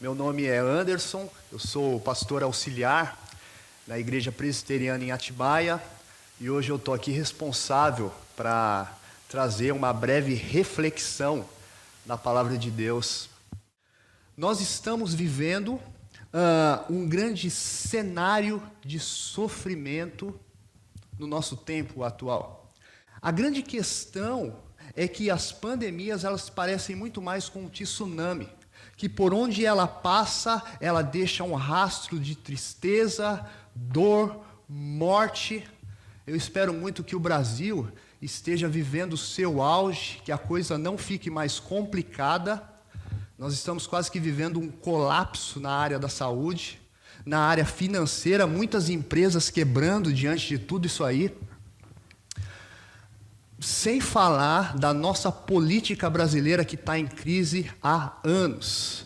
Meu nome é Anderson, eu sou pastor auxiliar na Igreja Presbiteriana em Atibaia e hoje eu estou aqui responsável para trazer uma breve reflexão da Palavra de Deus. Nós estamos vivendo um grande cenário de sofrimento no nosso tempo atual. A grande questão é que as pandemias elas parecem muito mais com um tsunami, que por onde ela passa, ela deixa um rastro de tristeza, dor, morte. Eu espero muito que o Brasil esteja vivendo o seu auge, que a coisa não fique mais complicada. Nós estamos quase que vivendo um colapso na área da saúde, na área financeira, muitas empresas quebrando diante de tudo isso aí. Sem falar da nossa política brasileira que está em crise há anos.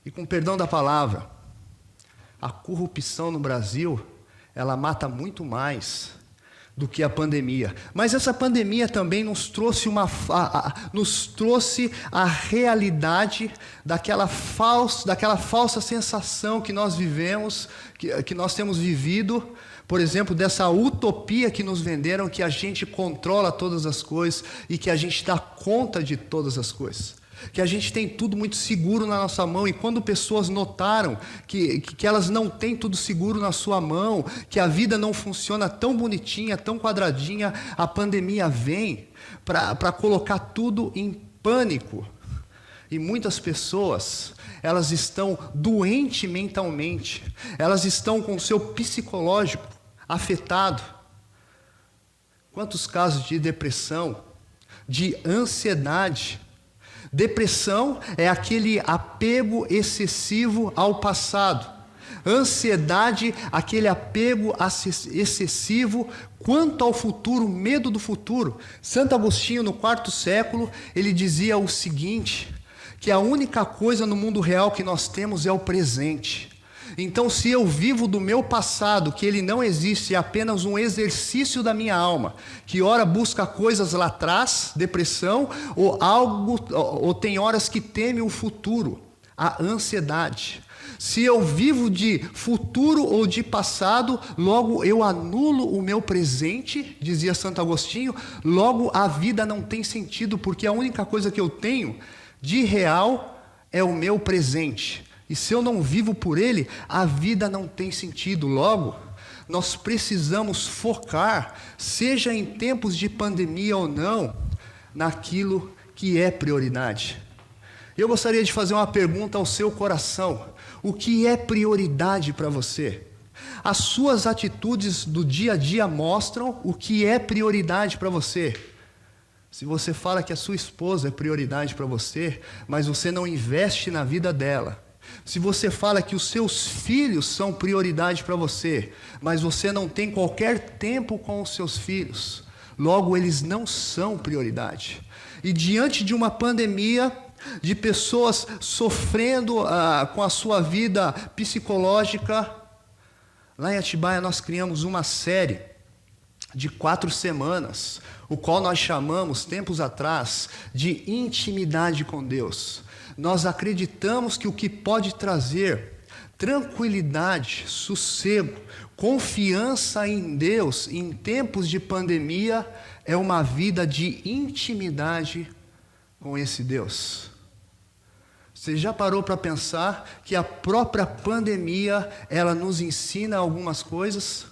E com perdão da palavra, a corrupção no Brasil, ela mata muito mais do que a pandemia. Mas essa pandemia também nos trouxe a realidade daquela falsa sensação que nós vivemos, que nós temos vivido, por exemplo, dessa utopia que nos venderam, que a gente controla todas as coisas e que a gente dá conta de todas as coisas. Que a gente tem tudo muito seguro na nossa mão, e quando pessoas notaram que elas não têm tudo seguro na sua mão, que a vida não funciona tão bonitinha, tão quadradinha, a pandemia vem para colocar tudo em pânico. E muitas pessoas, elas estão doentes mentalmente, elas estão com o seu psicológico afetado. Quantos casos de depressão, de ansiedade? Depressão é aquele apego excessivo ao passado. Ansiedade, aquele apego excessivo quanto ao futuro, medo do futuro. Santo Agostinho, no quarto século, ele dizia o seguinte, que a única coisa no mundo real que nós temos é o presente. Então, se eu vivo do meu passado, que ele não existe, é apenas um exercício da minha alma, que ora busca coisas lá atrás, depressão, ou tem horas que teme o futuro, a ansiedade. Se eu vivo de futuro ou de passado, logo eu anulo o meu presente, dizia Santo Agostinho, logo a vida não tem sentido, porque a única coisa que eu tenho de real é o meu presente. E se eu não vivo por ele, a vida não tem sentido. Logo, nós precisamos focar, seja em tempos de pandemia ou não, naquilo que é prioridade. Eu gostaria de fazer uma pergunta ao seu coração. O que é prioridade para você? As suas atitudes do dia a dia mostram o que é prioridade para você. Se você fala que a sua esposa é prioridade para você, mas você não investe na vida dela. Se você fala que os seus filhos são prioridade para você, mas você não tem qualquer tempo com os seus filhos, logo eles não são prioridade. E diante de uma pandemia, de pessoas sofrendo com a sua vida psicológica, lá em Atibaia nós criamos uma série de 4 semanas, o qual nós chamamos, tempos atrás, de intimidade com Deus. Nós acreditamos que o que pode trazer tranquilidade, sossego, confiança em Deus em tempos de pandemia é uma vida de intimidade com esse Deus. Você já parou para pensar que a própria pandemia, ela nos ensina algumas coisas?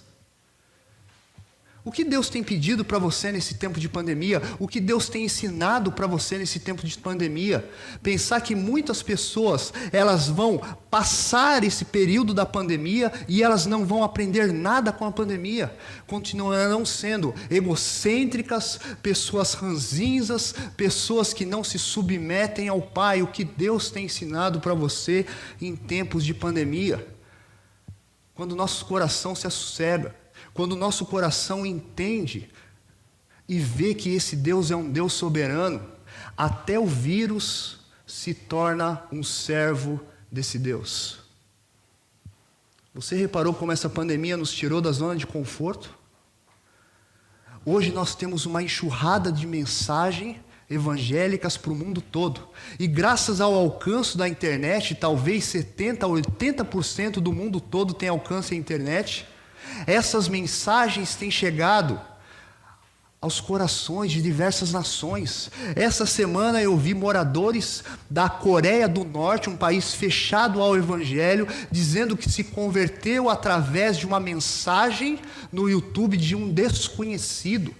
O que Deus tem pedido para você nesse tempo de pandemia? O que Deus tem ensinado para você nesse tempo de pandemia? Pensar que muitas pessoas, elas vão passar esse período da pandemia e elas não vão aprender nada com a pandemia. Continuarão sendo egocêntricas, pessoas ranzinzas, pessoas que não se submetem ao Pai. O que Deus tem ensinado para você em tempos de pandemia? Quando nosso coração se assossega, quando o nosso coração entende e vê que esse Deus é um Deus soberano, até o vírus se torna um servo desse Deus. Você reparou como essa pandemia nos tirou da zona de conforto? Hoje nós temos uma enxurrada de mensagem evangélicas para o mundo todo. E graças ao alcance da internet, talvez 70% a 80% do mundo todo tem alcance à internet, essas mensagens têm chegado aos corações de diversas nações. Essa semana eu vi moradores da Coreia do Norte, um país fechado ao evangelho, dizendo que se converteu através de uma mensagem no YouTube de um desconhecido.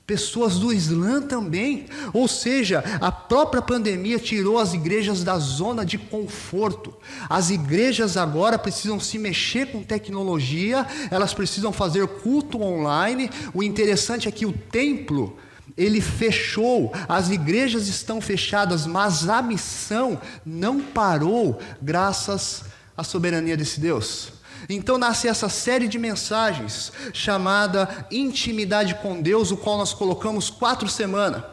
Pessoas do Islã também. Ou seja, a própria pandemia tirou as igrejas da zona de conforto. As igrejas agora precisam se mexer com tecnologia, elas precisam fazer culto online. O interessante é que o templo, ele fechou, as igrejas estão fechadas, mas a missão não parou, graças à soberania desse Deus. Então nasce essa série de mensagens chamada Intimidade com Deus, o qual nós colocamos 4 semanas.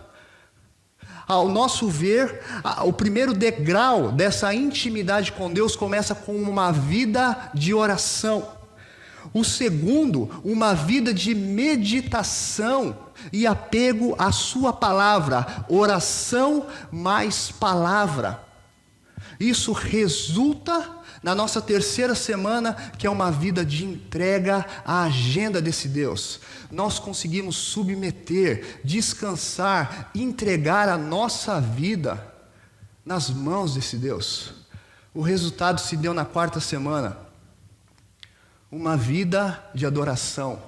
Ao nosso ver, o primeiro degrau dessa intimidade com Deus começa com uma vida de oração. O segundo, uma vida de meditação e apego à sua palavra, oração mais palavra. Isso resulta na nossa terceira semana, que é uma vida de entrega à agenda desse Deus. Nós conseguimos submeter, descansar, entregar a nossa vida nas mãos desse Deus. O resultado se deu na 4ª semana. Uma vida de adoração,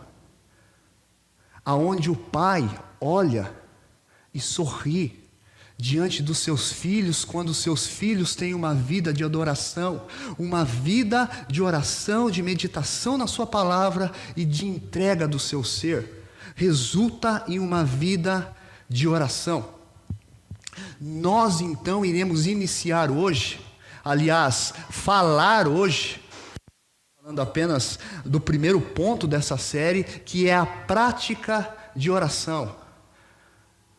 aonde o pai olha e sorri diante dos seus filhos, quando os seus filhos têm uma vida de adoração, uma vida de oração, de meditação na sua palavra e de entrega do seu ser, resulta em uma vida de oração. Nós então iremos iniciar hoje, aliás, falar hoje, falando apenas do primeiro ponto dessa série, que é a prática de oração.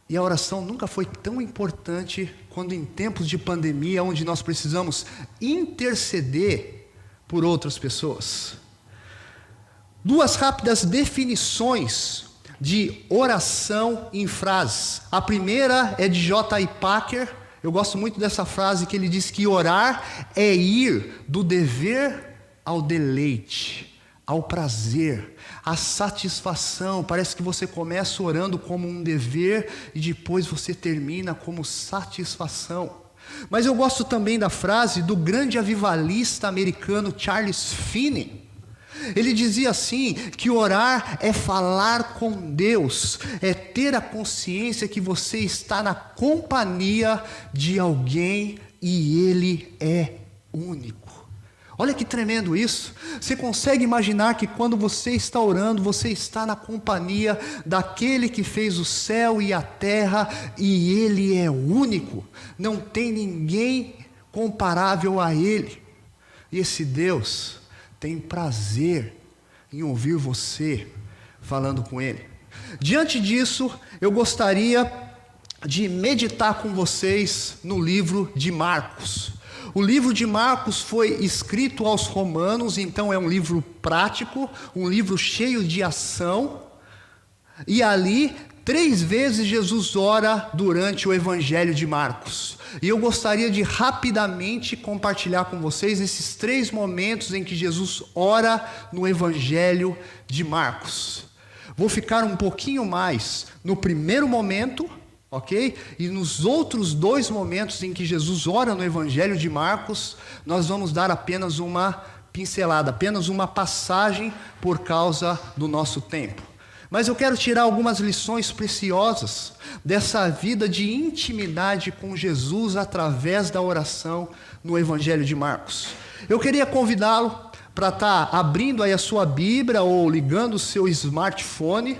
E a oração nunca foi tão importante quando em tempos de pandemia, onde nós precisamos interceder por outras pessoas. 2 rápidas definições de oração em frases. A primeira é de J.I. Packer. Eu gosto muito dessa frase que ele diz que orar é ir do dever ao deleite, ao prazer, à satisfação. Parece que você começa orando como um dever e depois você termina como satisfação. Mas eu gosto também da frase do grande avivalista americano Charles Finney. Ele dizia assim, que orar é falar com Deus, é ter a consciência que você está na companhia de alguém e Ele é único. Olha que tremendo isso. Você consegue imaginar que quando você está orando, você está na companhia daquele que fez o céu e a terra, e Ele é único, não tem ninguém comparável a Ele. E esse Deus tem prazer em ouvir você falando com Ele. Diante disso, eu gostaria de meditar com vocês no livro de Marcos. O livro de Marcos foi escrito aos romanos, então é um livro prático, um livro cheio de ação. E ali, 3 vezes Jesus ora durante o Evangelho de Marcos. E eu gostaria de rapidamente compartilhar com vocês esses 3 momentos em que Jesus ora no Evangelho de Marcos. Vou ficar um pouquinho mais no primeiro momento, ok? E nos outros 2 momentos em que Jesus ora no Evangelho de Marcos, nós vamos dar apenas uma pincelada, apenas uma passagem por causa do nosso tempo. Mas eu quero tirar algumas lições preciosas dessa vida de intimidade com Jesus através da oração no Evangelho de Marcos. Eu queria convidá-lo para estar abrindo aí a sua Bíblia ou ligando o seu smartphone,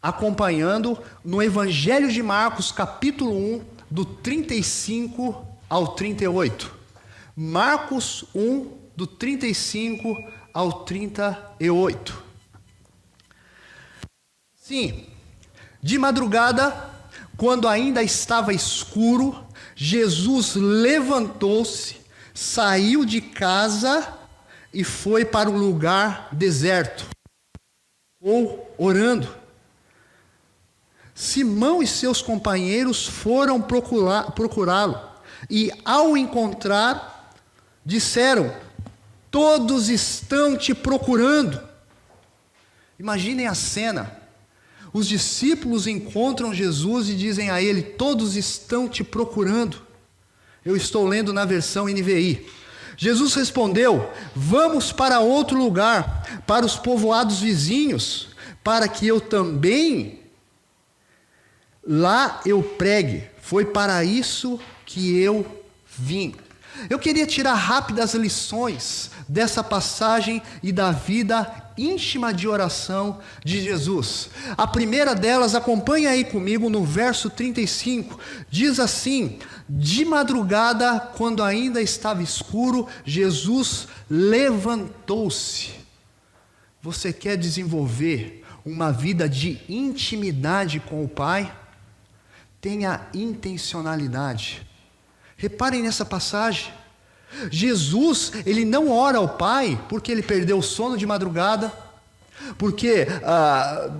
acompanhando no Evangelho de Marcos, capítulo 1, do 35 ao 38. Marcos 1, do 35 ao 38. Sim, de madrugada, quando ainda estava escuro, Jesus levantou-se, saiu de casa e foi para um lugar deserto, ou orando. Simão e seus companheiros foram procurá-lo, e ao encontrar, disseram: todos estão te procurando. Imaginem a cena. Os discípulos encontram Jesus e dizem a ele: todos estão te procurando. Eu estou lendo na versão NVI. Jesus respondeu: vamos para outro lugar, para os povoados vizinhos, para que eu também lá eu pregue. Foi para isso que eu vim. Eu queria tirar rápidas lições dessa passagem e da vida íntima de oração de Jesus. A primeira delas, acompanha aí comigo no verso 35, diz assim: de madrugada, quando ainda estava escuro, Jesus levantou-se. Você quer desenvolver uma vida de intimidade com o Pai? Tenha intencionalidade. Reparem nessa passagem. Jesus, ele não ora ao Pai porque ele perdeu o sono de madrugada, porque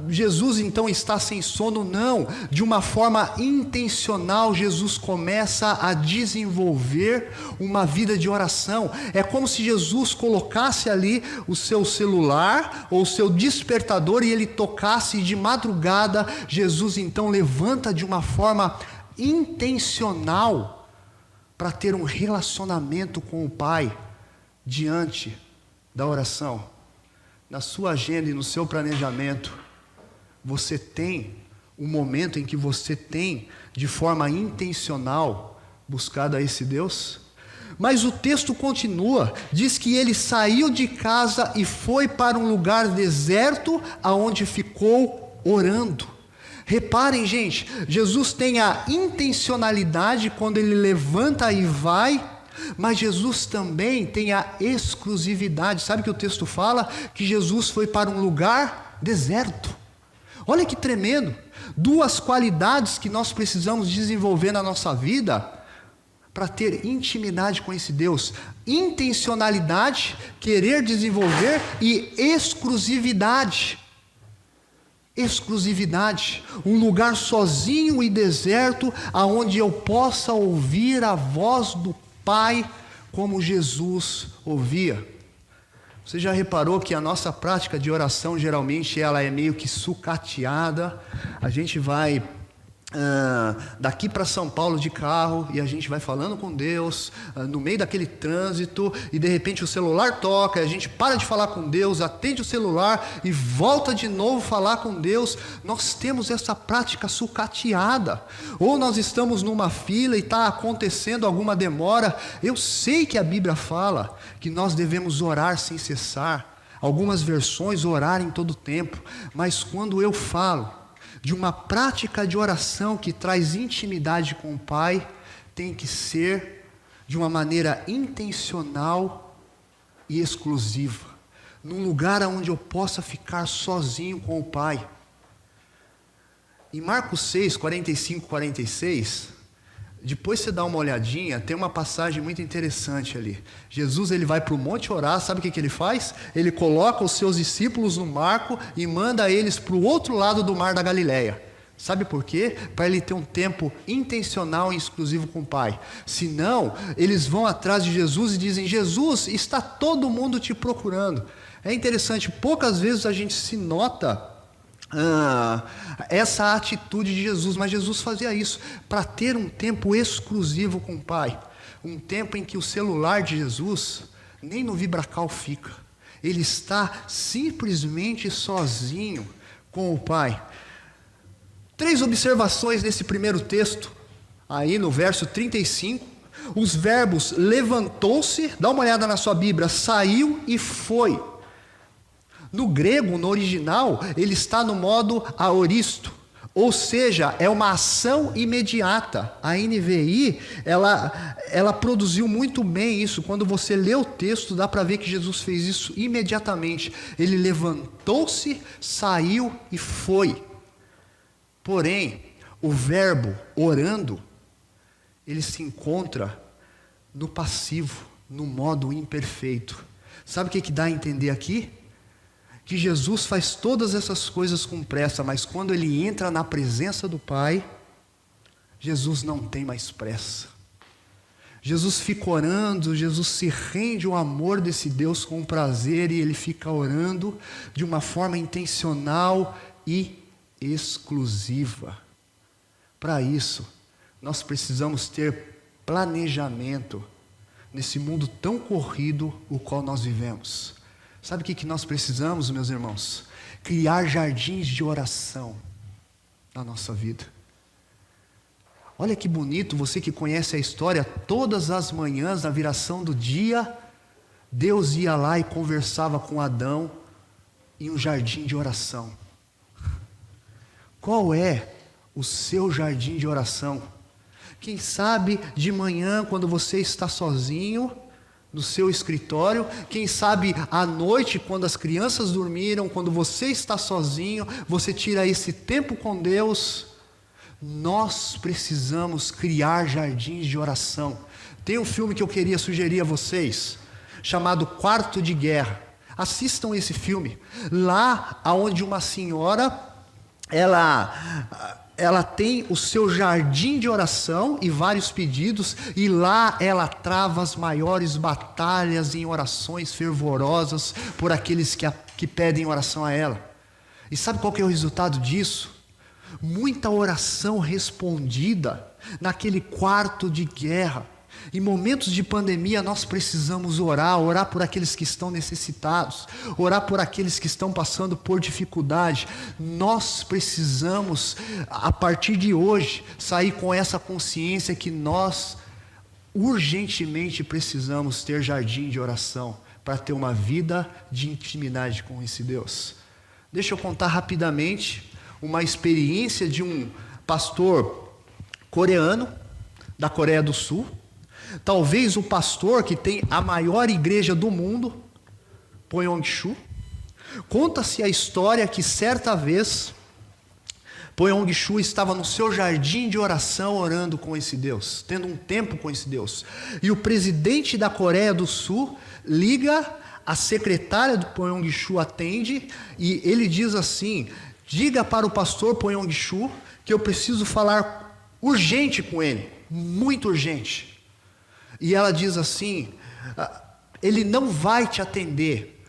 Jesus então está sem sono, não. De uma forma intencional, Jesus começa a desenvolver uma vida de oração. É como se Jesus colocasse ali o seu celular ou o seu despertador e ele tocasse, e de madrugada Jesus então levanta de uma forma intencional para ter um relacionamento com o Pai diante da oração. Na sua agenda e no seu planejamento, você tem um momento em que você tem, de forma intencional, buscado a esse Deus? Mas o texto continua, diz que ele saiu de casa e foi para um lugar deserto, aonde ficou orando. Reparem, gente, Jesus tem a intencionalidade quando ele levanta e vai, mas Jesus também tem a exclusividade. Sabe que o texto fala? Que Jesus foi para um lugar deserto. Olha que tremendo. Duas qualidades que nós precisamos desenvolver na nossa vida para ter intimidade com esse Deus: intencionalidade, querer desenvolver, e exclusividade. Exclusividade, um lugar sozinho e deserto, aonde eu possa ouvir a voz do Pai como Jesus ouvia. Você já reparou que a nossa prática de oração geralmente ela é meio que sucateada? A gente vai daqui para São Paulo de carro e a gente vai falando com Deus no meio daquele trânsito, e de repente o celular toca, a gente para de falar com Deus, atende o celular e volta de novo falar com Deus. Nós temos essa prática sucateada. Ou nós estamos numa fila e está acontecendo alguma demora. Eu sei que a Bíblia fala que nós devemos orar sem cessar, algumas versões orar em todo tempo, mas quando eu falo de uma prática de oração que traz intimidade com o Pai, tem que ser de uma maneira intencional e exclusiva, num lugar onde eu possa ficar sozinho com o Pai. Em Marcos 6, 45, 46, depois você dá uma olhadinha, tem uma passagem muito interessante ali. Jesus ele vai para o monte orar, sabe o que ele faz? Ele coloca os seus discípulos no barco e manda eles para o outro lado do mar da Galileia. Sabe por quê? Para ele ter um tempo intencional e exclusivo com o Pai. Senão, eles vão atrás de Jesus e dizem: Jesus, está todo mundo te procurando. É interessante, poucas vezes a gente se nota essa atitude de Jesus, mas Jesus fazia isso para ter um tempo exclusivo com o Pai, um tempo em que o celular de Jesus nem no vibracal fica, ele está simplesmente sozinho com o Pai. 3 observações nesse primeiro texto, aí no verso 35, os verbos levantou-se, dá uma olhada na sua Bíblia, saiu e foi. No grego, no original, ele está no modo aoristo, ou seja, é uma ação imediata. A NVI, ela produziu muito bem isso. Quando você lê o texto, dá para ver que Jesus fez isso imediatamente. Ele levantou-se, saiu e foi. Porém, o verbo orando, ele se encontra no passivo, no modo imperfeito. Sabe o que dá a entender aqui? que Jesus faz todas essas coisas com pressa, mas quando ele entra na presença do Pai, Jesus não tem mais pressa. Jesus fica orando, Jesus se rende ao amor desse Deus com prazer, e ele fica orando de uma forma intencional e exclusiva. Para isso, nós precisamos ter planejamento nesse mundo tão corrido o qual nós vivemos. Sabe o que nós precisamos, meus irmãos? Criar jardins de oração na nossa vida. Olha que bonito, você que conhece a história, todas as manhãs, na viração do dia, Deus ia lá e conversava com Adão em um jardim de oração. Qual é o seu jardim de oração? Quem sabe de manhã, quando você está sozinho no seu escritório, quem sabe à noite, quando as crianças dormiram, quando você está sozinho, você tira esse tempo com Deus. Nós precisamos criar jardins de oração. Tem um filme que eu queria sugerir a vocês, chamado Quarto de Guerra. Assistam esse filme. Lá onde uma senhora, ela tem o seu jardim de oração e vários pedidos, e lá ela trava as maiores batalhas em orações fervorosas por aqueles que pedem oração a ela. E sabe qual que é o resultado disso? Muita oração respondida naquele quarto de guerra. Em momentos de pandemia nós precisamos orar por aqueles que estão necessitados, orar por aqueles que estão passando por dificuldade. Nós precisamos, a partir de hoje, sair com essa consciência que nós urgentemente precisamos ter jardim de oração para ter uma vida de intimidade com esse Deus. Deixa eu contar rapidamente uma experiência de um pastor coreano, da Coreia do Sul. Talvez o pastor que tem a maior igreja do mundo, Poyong-Chu. Conta-se a história que certa vez Poyong-Chu estava no seu jardim de oração orando com esse Deus, tendo um tempo com esse Deus. E o presidente da Coreia do Sul liga, a secretária do Poyong-Chu atende, e ele diz assim: diga para o pastor Poyong-Chu que eu preciso falar urgente com ele, muito urgente. E ela diz assim: ele não vai te atender,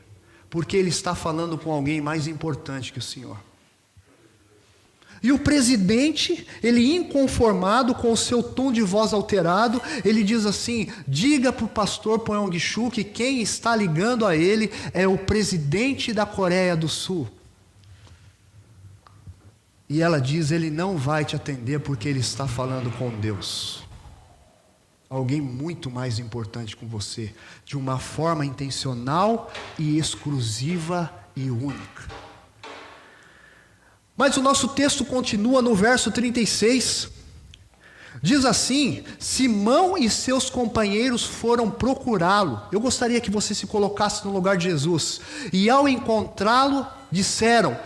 porque ele está falando com alguém mais importante que o senhor. E o presidente, ele inconformado com o seu tom de voz alterado, ele diz assim: diga para o pastor Poyong-Chu que quem está ligando a ele é o presidente da Coreia do Sul. E ela diz: ele não vai te atender porque ele está falando com Deus. Alguém muito mais importante com você, de uma forma intencional e exclusiva e única. Mas o nosso texto continua no verso 36. Diz assim: Simão e seus companheiros foram procurá-lo. Eu gostaria que você se colocasse no lugar de Jesus. E ao encontrá-lo, disseram: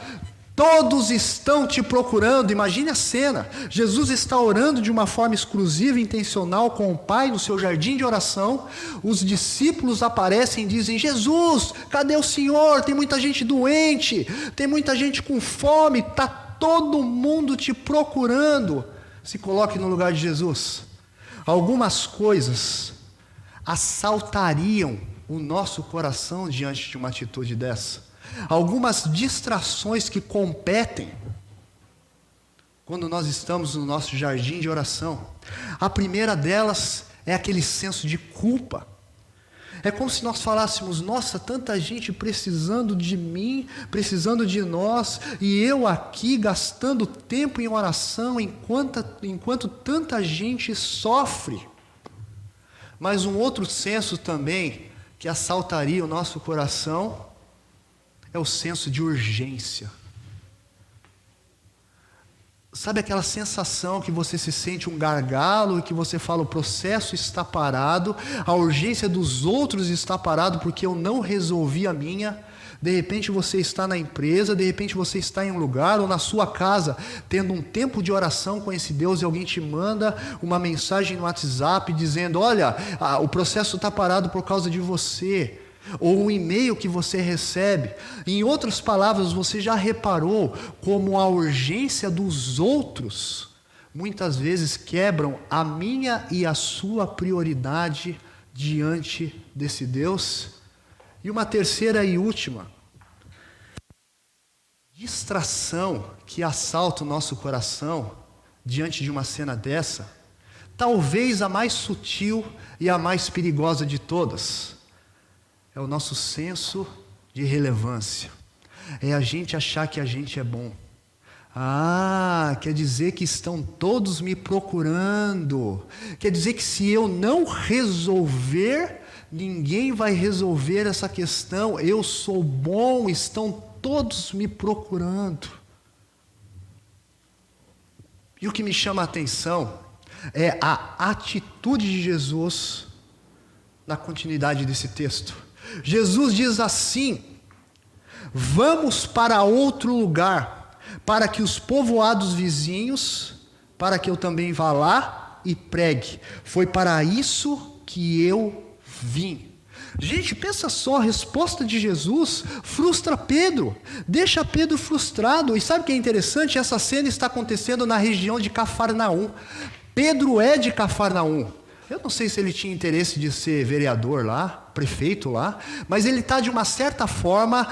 todos estão te procurando. Imagine a cena. Jesus está orando de uma forma exclusiva e intencional com o Pai no seu jardim de oração. Os discípulos aparecem e dizem: Jesus, cadê o Senhor? Tem muita gente doente, tem muita gente com fome, está todo mundo te procurando. Se coloque no lugar de Jesus. Algumas coisas assaltariam o nosso coração diante de uma atitude dessa. Algumas distrações que competem quando nós estamos no nosso jardim de oração. A primeira delas é aquele senso de culpa. É como se nós falássemos: nossa, tanta gente precisando de mim, precisando de nós, e eu aqui gastando tempo em oração enquanto tanta gente sofre. Mas um outro senso também que assaltaria o nosso coração é o senso de urgência. Sabe aquela sensação que você se sente um gargalo e que você fala: o processo está parado, a urgência dos outros está parado porque eu não resolvi a minha. De repente você está na empresa, de repente você está em um lugar ou na sua casa, tendo um tempo de oração com esse Deus, e alguém te manda uma mensagem no WhatsApp dizendo: olha, o processo está parado por causa de você. ou um e-mail que você recebe. Em outras palavras, você já reparou como a urgência dos outros muitas vezes quebram a minha e a sua prioridade diante desse Deus? E uma terceira e última distração que assalta o nosso coração diante de uma cena dessa, talvez a mais sutil e a mais perigosa de todas, é o nosso senso de relevância. É a gente achar que a gente é bom. Quer dizer que estão todos me procurando. Quer dizer que se eu não resolver, ninguém vai resolver essa questão. Eu sou bom, estão todos me procurando. E o que me chama a atenção é a atitude de Jesus na continuidade desse texto. Jesus diz assim: vamos para outro lugar, para que os povoados vizinhos, para que eu também vá lá e pregue. Foi para isso que eu vim. Gente, pensa só, a resposta de Jesus frustra Pedro, deixa Pedro frustrado. E sabe o que é interessante? Essa cena está acontecendo na região de Cafarnaum. Pedro é de Cafarnaum. Eu não sei se ele tinha interesse de ser vereador lá, prefeito lá, mas ele está de uma certa forma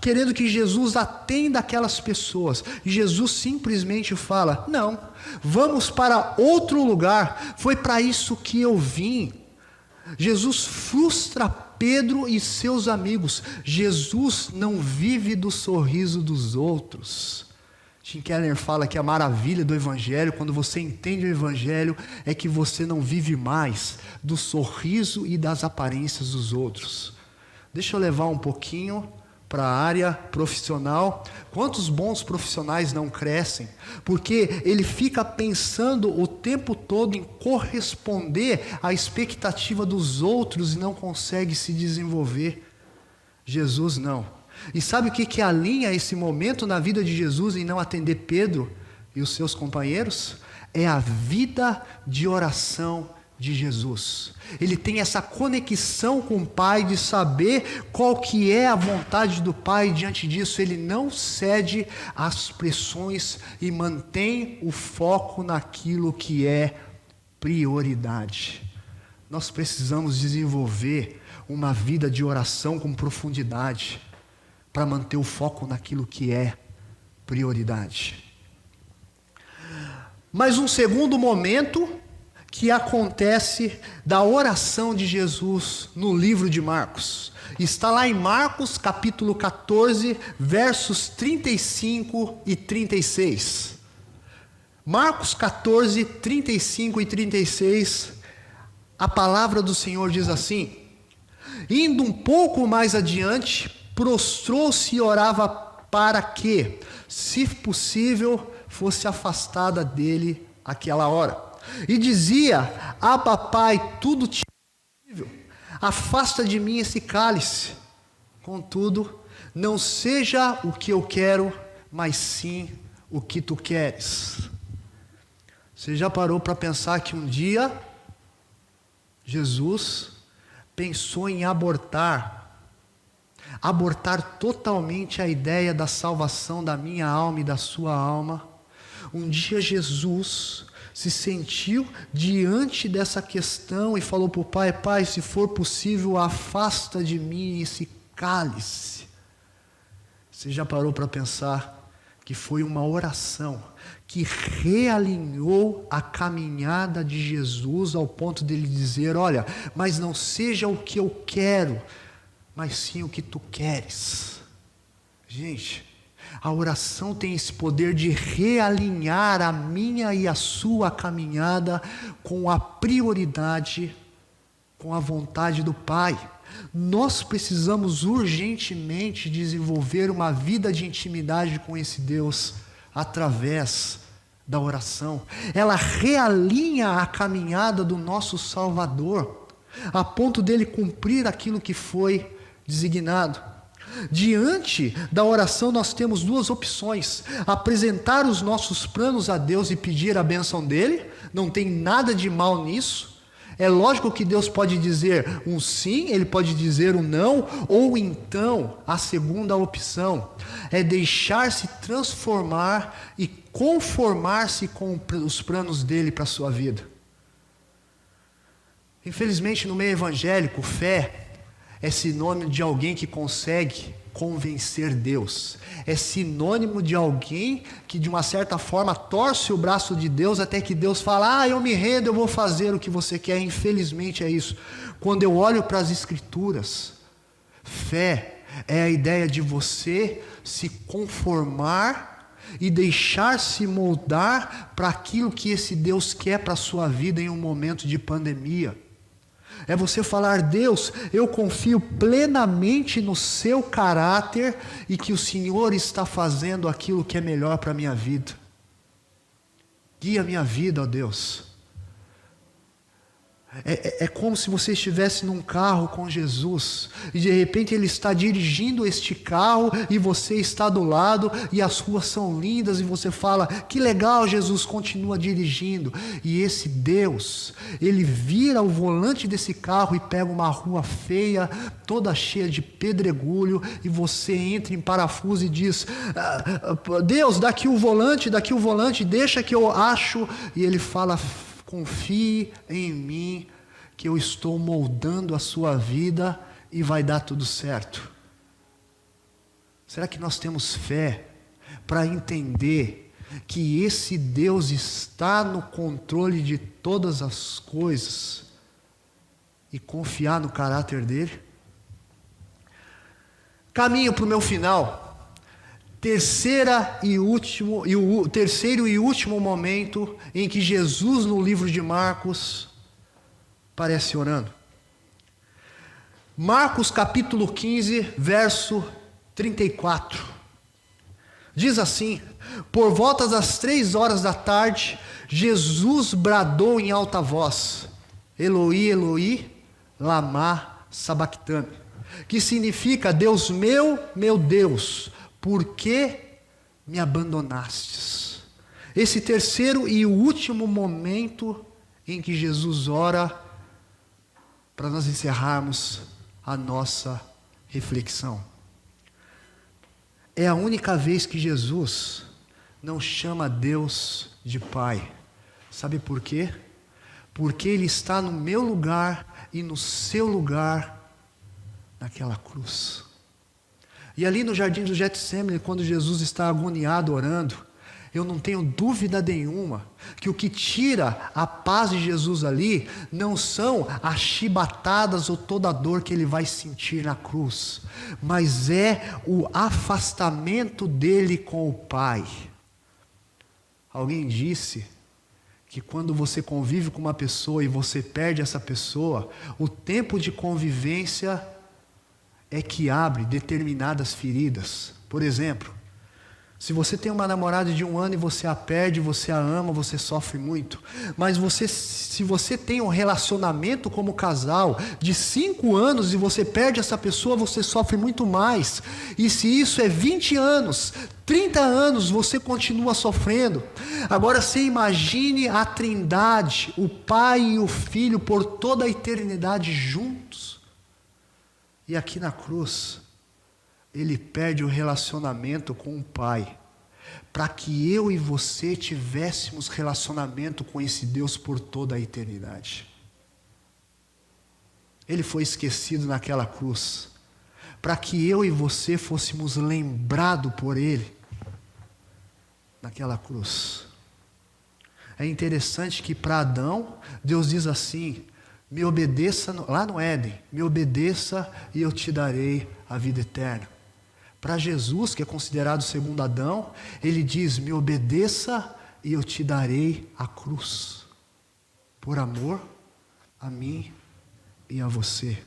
querendo que Jesus atenda aquelas pessoas. E Jesus simplesmente fala: não, vamos para outro lugar, foi para isso que eu vim. Jesus frustra Pedro e seus amigos. Jesus não vive do sorriso dos outros. Tim Keller fala que a maravilha do Evangelho, quando você entende o Evangelho, é que você não vive mais do sorriso e das aparências dos outros. Deixa eu levar um pouquinho para a área profissional. Quantos bons profissionais não crescem? Porque ele fica pensando o tempo todo em corresponder à expectativa dos outros e não consegue se desenvolver. Jesus não. E sabe o que alinha esse momento na vida de Jesus em não atender Pedro e os seus companheiros? É a vida de oração de Jesus. Ele tem essa conexão com o Pai de saber qual que é a vontade do Pai, e diante disso ele não cede às pressões e mantém o foco naquilo que é prioridade. Nós precisamos desenvolver uma vida de oração com profundidade, para manter o foco naquilo que é prioridade. Mas um segundo momento que acontece da oração de Jesus no livro de Marcos. Está lá em Marcos capítulo 14, versos 35 e 36. Marcos 14, 35 e 36, a palavra do Senhor diz assim: indo um pouco mais adiante, prostrou-se e orava para que, se possível, fosse afastada dele aquela hora. E dizia: Abba, Pai, tudo te é possível, afasta de mim esse cálice. Contudo, não seja o que eu quero, mas sim o que tu queres. Você já parou para pensar que um dia Jesus pensou em abortar totalmente a ideia da salvação da minha alma e da sua alma? Um dia Jesus se sentiu diante dessa questão e falou para o Pai: Pai, se for possível, afasta de mim esse cálice. Você já parou para pensar que foi uma oração que realinhou a caminhada de Jesus ao ponto dele dizer: olha, mas não seja o que eu quero, mas sim o que tu queres. Gente, a oração tem esse poder de realinhar a minha e a sua caminhada com a prioridade, com a vontade do Pai. Nós precisamos urgentemente desenvolver uma vida de intimidade com esse Deus através da oração. Ela realinha a caminhada do nosso Salvador, a ponto dele cumprir aquilo que foi designado. Diante da oração nós temos duas opções: apresentar os nossos planos a Deus e pedir a bênção dele, não tem nada de mal nisso. É lógico que Deus pode dizer um sim, Ele pode dizer um não, ou então a segunda opção é deixar-se transformar e conformar-se com os planos dele para a sua vida. Infelizmente, no meio evangélico, fé é sinônimo de alguém que consegue convencer Deus. É sinônimo de alguém que, de uma certa forma, torce o braço de Deus até que Deus fala: eu me rendo, eu vou fazer o que você quer. Infelizmente é isso. Quando eu olho para as Escrituras, fé é a ideia de você se conformar e deixar-se moldar para aquilo que esse Deus quer para a sua vida em um momento de pandemia. É você falar: Deus, eu confio plenamente no seu caráter e que o Senhor está fazendo aquilo que é melhor para a minha vida. Guia a minha vida, ó Deus. É como se você estivesse num carro com Jesus e de repente Ele está dirigindo este carro e você está do lado e as ruas são lindas e você fala: que legal, Jesus, continua dirigindo. E esse Deus, Ele vira o volante desse carro e pega uma rua feia, toda cheia de pedregulho, e você entra em parafuso e diz: Deus, daqui o volante, deixa que eu acho. E Ele fala: confie em mim, que eu estou moldando a sua vida e vai dar tudo certo. Será que nós temos fé para entender que esse Deus está no controle de todas as coisas e confiar no caráter dele? Caminho para o meu final. Terceiro e último momento em que Jesus, no livro de Marcos, parece orando. Marcos capítulo 15, verso 34. Diz assim: por volta das 3 horas da tarde, Jesus bradou em alta voz: Eloi, Eloi, lama sabactani, que significa: Deus meu Deus, por que me abandonastes? Esse terceiro e último momento em que Jesus ora, para nós encerrarmos a nossa reflexão. É a única vez que Jesus não chama Deus de Pai. Sabe por quê? Porque Ele está no meu lugar e no seu lugar naquela cruz. E ali no jardim do Getsemane, quando Jesus está agoniado orando, eu não tenho dúvida nenhuma que o que tira a paz de Jesus ali não são as chibatadas ou toda a dor que ele vai sentir na cruz, mas é o afastamento dele com o Pai. Alguém disse que quando você convive com uma pessoa e você perde essa pessoa, o tempo de convivência é que abre determinadas feridas. Por exemplo, se você tem uma namorada de 1 ano e você a perde, você a ama, você sofre muito. Mas se você tem um relacionamento como casal de 5 anos e você perde essa pessoa, você sofre muito mais. E se isso é 20 anos, 30 anos, você continua sofrendo. Agora você imagine a Trindade, o Pai e o Filho, por toda a eternidade juntos. E aqui na cruz, Ele perde o relacionamento com o Pai, para que eu e você tivéssemos relacionamento com esse Deus por toda a eternidade. Ele foi esquecido naquela cruz, para que eu e você fôssemos lembrados por Ele naquela cruz. É interessante que para Adão, Deus diz assim: me obedeça, lá no Éden, me obedeça e eu te darei a vida eterna. Para Jesus, que é considerado o segundo Adão, ele diz: me obedeça e eu te darei a cruz, por amor a mim e a você.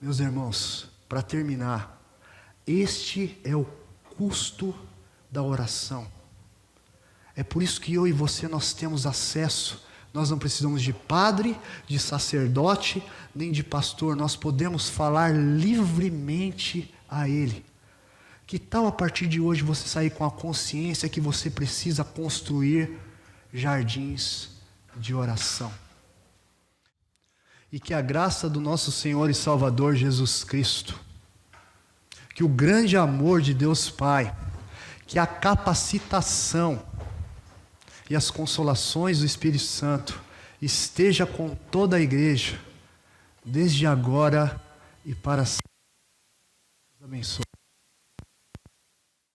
Meus irmãos, para terminar, este é o custo da oração. É por isso que eu e você nós temos acesso. Nós não precisamos de padre, de sacerdote, nem de pastor. Nós podemos falar livremente a Ele. Que tal a partir de hoje você sair com a consciência que você precisa construir jardins de oração? e que a graça do nosso Senhor e Salvador Jesus Cristo, que o grande amor de Deus Pai, que a capacitação e as consolações do Espírito Santo esteja com toda a igreja, desde agora e para sempre. Deus abençoe.